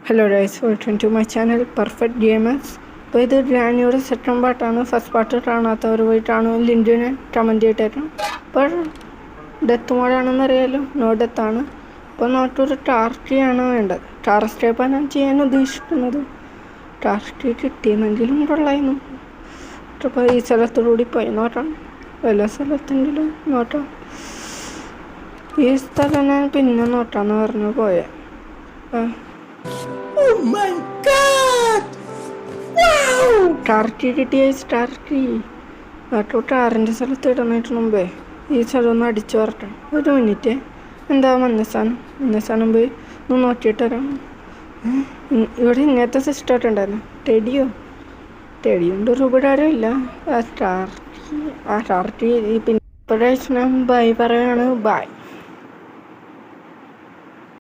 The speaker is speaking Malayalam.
Hello guys, welcome to my channel perfect gamers. അപ്പോൾ ഇത് ഗ്രാനിയുടെ സെക്കൻഡ് പാർട്ടാണ്. ഫസ്റ്റ് പാർട്ട് കാണാത്തവർ പോയിട്ടാണ് ലിങ്കിന് കമൻറ്റ് ചെയ്തിട്ടേക്കും. അപ്പോൾ ഡെത്ത് മോഡാണെന്ന് അറിയാലോ, നോ ഡെത്താണ്. അപ്പോൾ നോട്ടൊരു ടാർക്കിയാണ് വേണ്ടത്. ടാർ എസ്കേപ്പാണ് ഞാൻ ചെയ്യാൻ ഉദ്ദേശിക്കുന്നത്. ടാർക്കി കിട്ടിയെന്നെങ്കിലും കൊള്ളായിരുന്നു. അപ്പോൾ ഈ സ്ഥലത്തോടുകൂടി പോയി നോക്കാം, എല്ലാ സ്ഥലത്തെങ്കിലും നോക്കാം. ഈ സ്ഥലം ഞാൻ പിന്നെ നോക്കാമെന്ന് പറഞ്ഞു പോയേ. Oh my god! Wow! ടാർക്കി കിട്ടിയ ടാർക്കി കേട്ടോ. ടാറിൻ്റെ സ്ഥലത്ത് ഇടുന്നതിന് മുമ്പേ ഈ സ്ഥലം ഒന്ന് അടിച്ചു വരട്ടെ. ഒരു മിനിറ്റ്. എന്താ മഞ്ഞസാനം പോയി ഒന്ന് നോക്കിയിട്ട് വരാം. ഇവിടെ ഇങ്ങനത്തെ സിസ്റ്റമായിട്ട് ഉണ്ടായിരുന്നു. ടെടിയുണ്ട്, രൂപയുടെ ഇല്ല. ടാർക്കി പിന്നെ ഇപ്പോഴേ ഞാൻ ബൈ പറയാണ്. ബൈ.